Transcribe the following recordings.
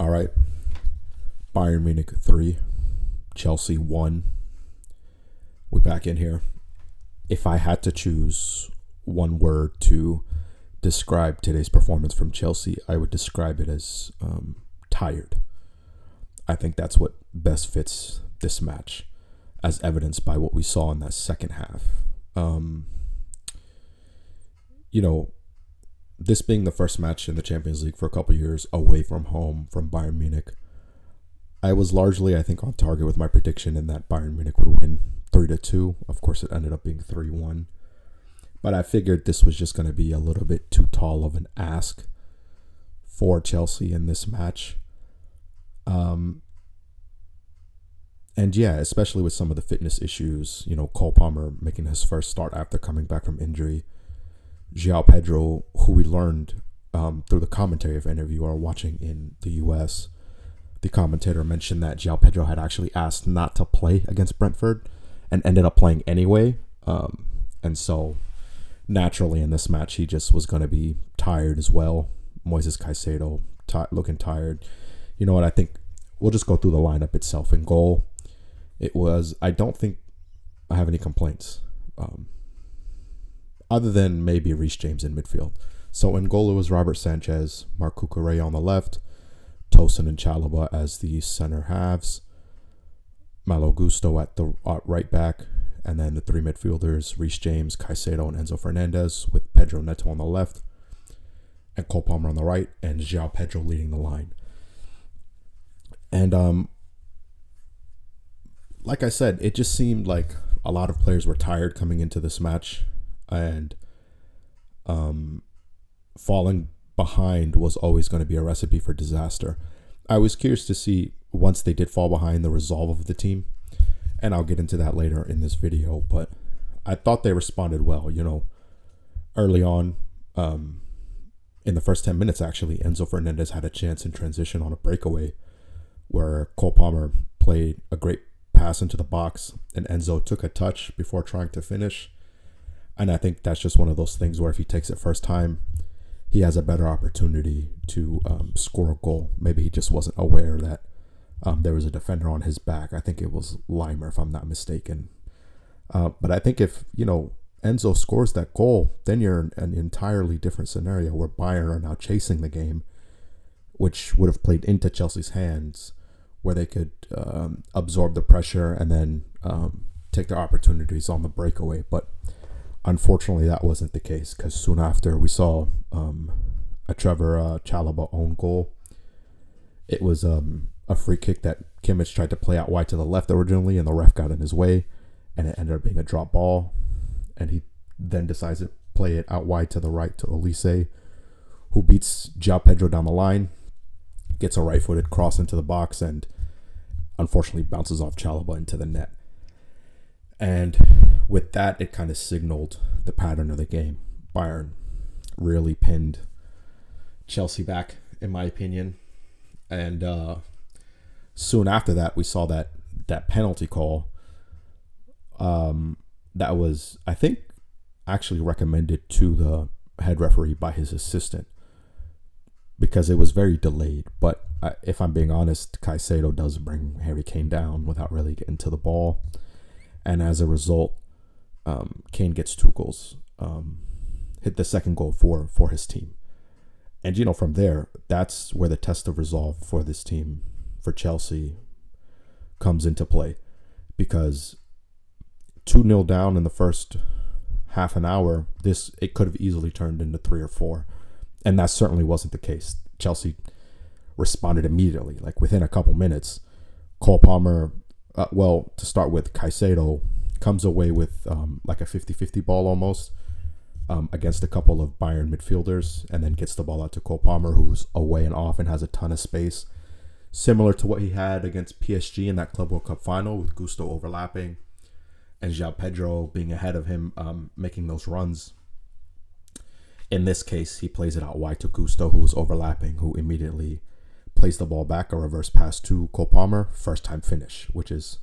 All right. Bayern Munich 3, Chelsea 1. We back in here. If I had to choose one word to describe today's performance from Chelsea, I would describe it as tired. I think that's what best fits this match, as evidenced by what we saw in that second half. This being the first match in the Champions League for a couple years away from home from Bayern Munich, I was largely, I think, on target with my prediction in that Bayern Munich would win 3-2. Of course, it ended up being 3-1. But I figured this was just going to be a little bit too tall of an ask for Chelsea in this match. And yeah, especially with some of the fitness issues, Cole Palmer making his first start after coming back from injury. João Pedro, who we learned through the commentary of any of you are watching in the US, the commentator mentioned that João Pedro had actually asked not to play against Brentford and ended up playing anyway. And so naturally in this match, he just was going to be tired as well. Moises Caicedo looking tired. You know what? I think we'll just go through the lineup itself. In goal, I don't think I have any complaints. Other than maybe Reece James in midfield. So in goal, it was Robert Sanchez, Marc Cucurella on the left, Tosin and Chalobah as the center halves, Malo Gusto at the right back, and then the three midfielders, Reece James, Caicedo, and Enzo Fernandez, with Pedro Neto on the left, and Cole Palmer on the right, and João Pedro leading the line. And like I said, it just seemed like a lot of players were tired coming into this match, and falling behind was always going to be a recipe for disaster. I was curious to see, once they did fall behind, the resolve of the team, and I'll get into that later in this video, but I thought they responded well. Early on, in the first 10 minutes actually, Enzo Fernandez had a chance in transition on a breakaway where Cole Palmer played a great pass into the box and Enzo took a touch before trying to finish. And I think that's just one of those things where if he takes it first time, he has a better opportunity to score a goal. Maybe he just wasn't aware that there was a defender on his back. I think it was Limer, if I'm not mistaken. But I think if, Enzo scores that goal, then you're in an entirely different scenario where Bayern are now chasing the game, which would have played into Chelsea's hands, where they could absorb the pressure and then take their opportunities on the breakaway. But unfortunately, that wasn't the case, because soon after we saw a Trevoh Chalobah own goal. It was a free kick that Kimmich tried to play out wide to the left originally, and the ref got in his way, and it ended up being a drop ball. And he then decides to play it out wide to the right to Olise, who beats João Pedro down the line, gets a right-footed cross into the box, and unfortunately bounces off Chalobah into the net. And with that, it kind of signaled the pattern of the game. Bayern really pinned Chelsea back, in my opinion. And soon after that, we saw that penalty call that was, I think, actually recommended to the head referee by his assistant, because it was very delayed. But if I'm being honest, Caicedo does bring Harry Kane down without really getting to the ball. And as a result, Kane gets 2 goals, hit the second goal for his team. And, from there, that's where the test of resolve for this team, for Chelsea, comes into play. Because 2-0 down in the first half an hour, it could have easily turned into 3 or 4. And that certainly wasn't the case. Chelsea responded immediately, like within a couple minutes. Cole Palmer, to start with, Caicedo comes away with like a 50-50 ball almost against a couple of Bayern midfielders, and then gets the ball out to Cole Palmer, who's away and off and has a ton of space, similar to what he had against PSG in that Club World Cup final, with Gusto overlapping and João Pedro being ahead of him, making those runs. In this case, he plays it out wide to Gusto, who was overlapping, who immediately plays the ball back, a reverse pass to Cole Palmer, first time finish, which is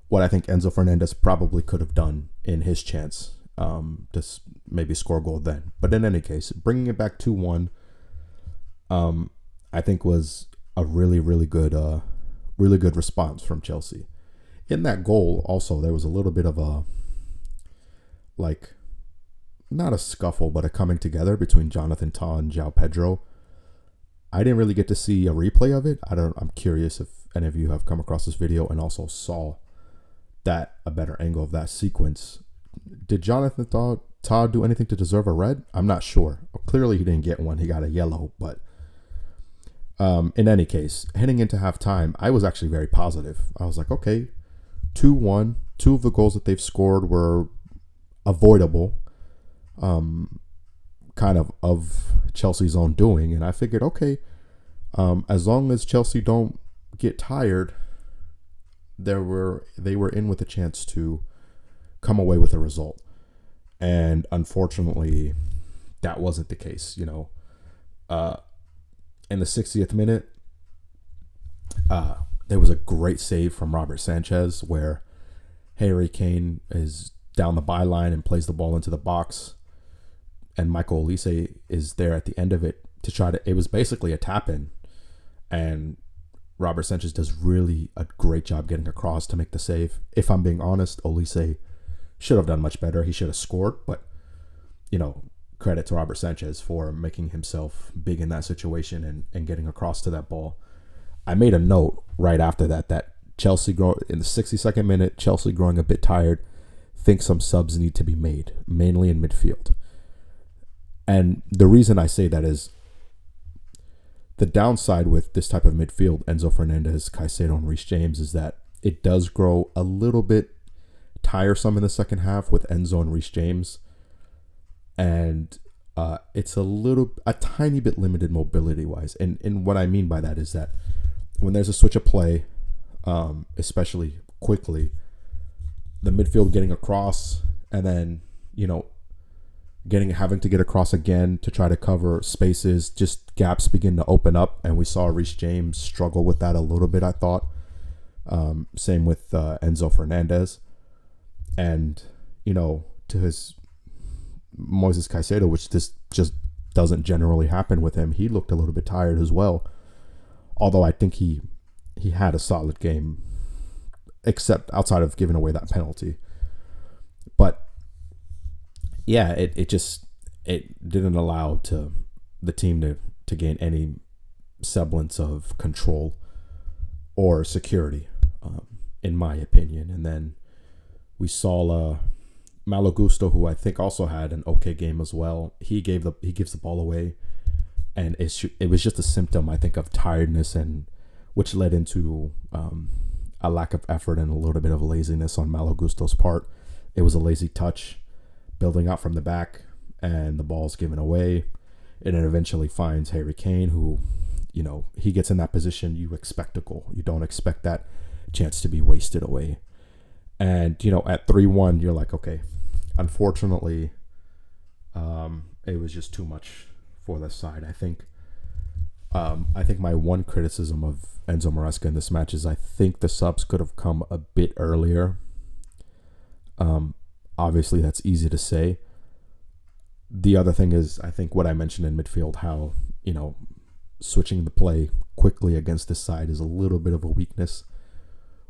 what I think Enzo Fernandez probably could have done in his chance, to maybe score a goal then. But in any case, bringing it back 2-1, I think was a really good response from Chelsea. In that goal, also there was a little bit of a, like, not a scuffle, but a coming together between Jonathan Tah and João Pedro. I didn't really get to see a replay of it. I'm curious if any of you have come across this video and also saw that, a better angle of that sequence. Did Jonathan Tah do anything to deserve a red? I'm not sure. Clearly he didn't get one. He got a yellow. But in any case, heading into halftime, I was actually very positive. I was like, okay, 2-1. Two of the goals that they've scored were avoidable, kind of Chelsea's own doing. And I figured, okay, as long as Chelsea don't get tired, they were in with a chance to come away with a result. And unfortunately, that wasn't the case. In the 60th minute, there was a great save from Robert Sanchez where Harry Kane is down the byline and plays the ball into the box, and Michael Olise is there at the end of it to try to. It was basically a tap-in, and Robert Sanchez does really a great job getting across to make the save. If I'm being honest, Olise should have done much better. He should have scored, but credit to Robert Sanchez for making himself big in that situation and getting across to that ball. I made a note right after that Chelsea in the 62nd minute, Chelsea growing a bit tired, think some subs need to be made, mainly in midfield. And the reason I say that is the downside with this type of midfield, Enzo Fernandez, Caicedo, and Reece James, is that it does grow a little bit tiresome in the second half with Enzo and Reece James. And it's a tiny bit limited mobility-wise. And what I mean by that is that when there's a switch of play, especially quickly, the midfield getting across and then, having to get across again to try to cover spaces, just gaps begin to open up. And we saw Reece James struggle with that a little bit, I thought. Same with Enzo Fernandez. And, to his Moises Caicedo, which this just doesn't generally happen with him, he looked a little bit tired as well. Although I think he had a solid game, except outside of giving away that penalty. But yeah, it didn't allow the team to gain any semblance of control or security, in my opinion. And then we saw Malo Gusto, who I think also had an okay game as well. He gives the ball away, and it was just a symptom, I think, of tiredness, and which led into a lack of effort and a little bit of laziness on Malo Gusto's part. It was a lazy touch, building out from the back, and the ball's given away. And it eventually finds Harry Kane, who, he gets in that position. You expect a goal. You don't expect that chance to be wasted away. And, at 3-1, you're like, okay, unfortunately, it was just too much for the side. I think my one criticism of Enzo Maresca in this match is I think the subs could have come a bit earlier. Obviously, that's easy to say. The other thing is, I think what I mentioned in midfield, how, switching the play quickly against this side is a little bit of a weakness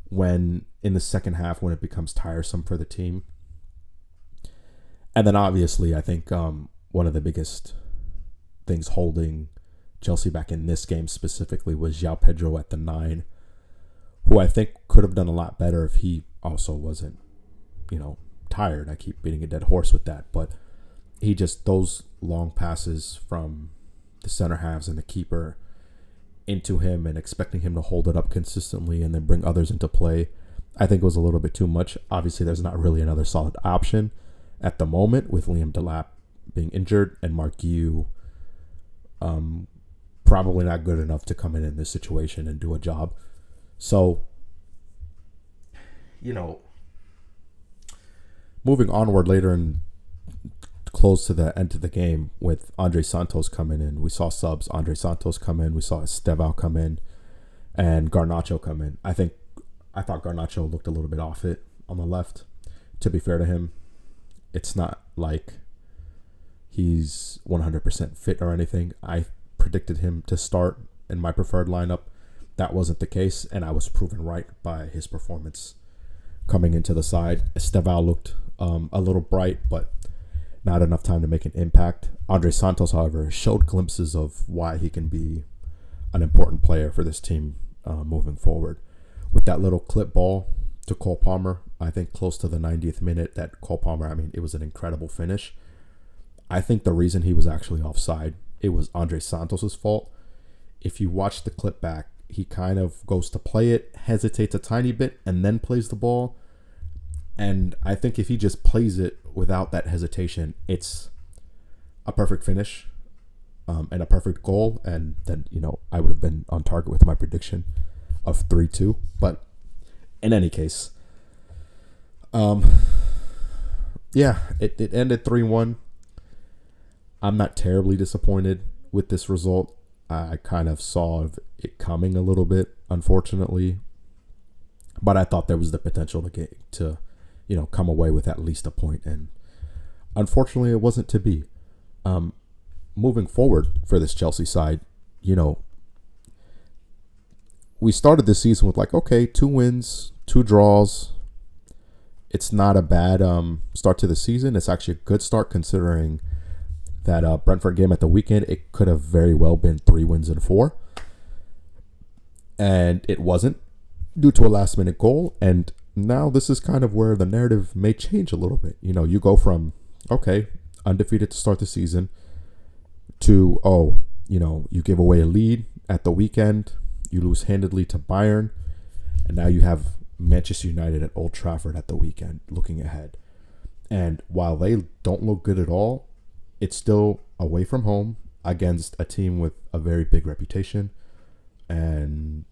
when in the second half, when it becomes tiresome for the team. And then obviously, I think one of the biggest things holding Chelsea back in this game specifically was João Pedro at the 9, who I think could have done a lot better if he also wasn't, tired. I keep beating a dead horse with that, but he just, those long passes from the center halves and the keeper into him and expecting him to hold it up consistently and then bring others into play, I think it was a little bit too much. Obviously, there's not really another solid option at the moment with Liam Delap being injured and Mark Guiu probably not good enough to come in this situation and do a job. So, moving onward later and close to the end of the game with Andre Santos coming in. We saw subs. Andre Santos come in. We saw Estevao come in and Garnacho come in. I thought Garnacho looked a little bit off it on the left. To be fair to him, it's not like he's 100% fit or anything. I predicted him to start in my preferred lineup, that wasn't the case, and I was proven right by his performance coming into the side. Estevao looked a little bright, but not enough time to make an impact. Andre Santos, however, showed glimpses of why he can be an important player for this team moving forward. With that little clip ball to Cole Palmer, I think close to the 90th minute, that Cole Palmer, I mean, it was an incredible finish. I think the reason he was actually offside, it was Andre Santos' fault. If you watch the clip back, he kind of goes to play it, hesitates a tiny bit, and then plays the ball. And I think if he just plays it without that hesitation, it's a perfect finish and a perfect goal. And then, I would have been on target with my prediction of 3-2. But in any case, it ended 3-1. I'm not terribly disappointed with this result. I kind of saw it coming a little bit, unfortunately. But I thought there was the potential to come away with at least a point. And unfortunately, it wasn't to be. Moving forward for this Chelsea side, we started this season with 2 wins, 2 draws. It's not a bad start to the season. It's actually a good start considering that Brentford game at the weekend, it could have very well been 3 wins and 4. And it wasn't due to a last-minute goal. And now this is kind of where the narrative may change a little bit. You go from, undefeated to start the season to, you give away a lead at the weekend. You lose handedly to Bayern. And now you have Manchester United at Old Trafford at the weekend looking ahead. And while they don't look good at all, it's still away from home against a team with a very big reputation and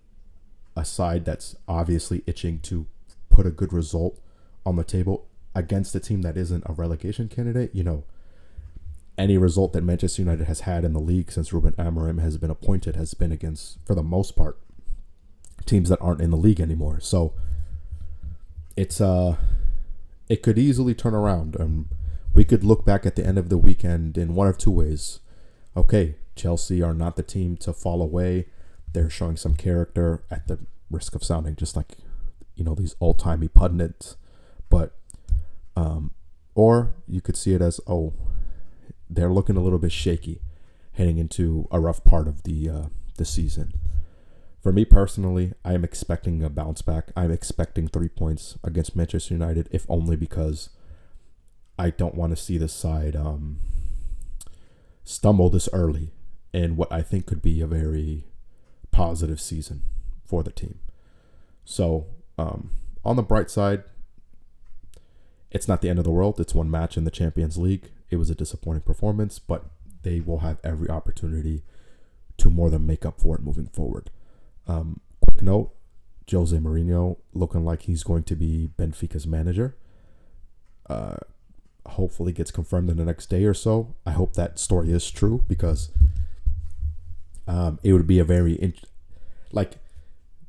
a side that's obviously itching to put a good result on the table against a team that isn't a relegation candidate. Any result that Manchester United has had in the league since Ruben Amorim has been appointed has been against, for the most part, teams that aren't in the league anymore. So it could easily turn around. We could look back at the end of the weekend in one of 2 ways. Okay, Chelsea are not the team to fall away. They're showing some character, at the risk of sounding just like, these old-timey pundits. But, or you could see it as, they're looking a little bit shaky heading into a rough part of the season. For me personally, I am expecting a bounce back. I'm expecting 3 points against Manchester United, if only because I don't want to see this side stumble this early in what I think could be a very positive season for the team. So, on the bright side, it's not the end of the world. It's one match in the Champions League. It was a disappointing performance, but they will have every opportunity to more than make up for it moving forward. Quick note, Jose Mourinho looking like he's going to be Benfica's manager. Hopefully gets confirmed in the next day or so. I hope that story is true because it would be a very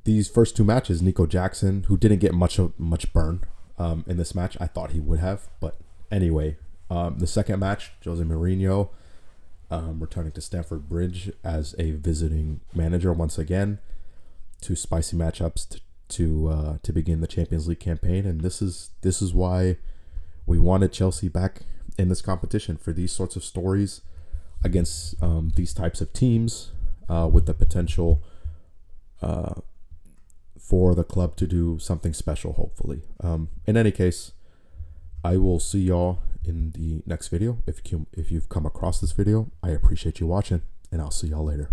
these first 2 matches. Nico Jackson, who didn't get much burn in this match, I thought he would have, but anyway, the second match, Jose Mourinho returning to Stamford Bridge as a visiting manager once again. 2 spicy matchups to begin the Champions League campaign, and this is why we wanted Chelsea back in this competition, for these sorts of stories against these types of teams with the potential for the club to do something special, hopefully. In any case, I will see y'all in the next video. If you've come across this video, I appreciate you watching, and I'll see y'all later.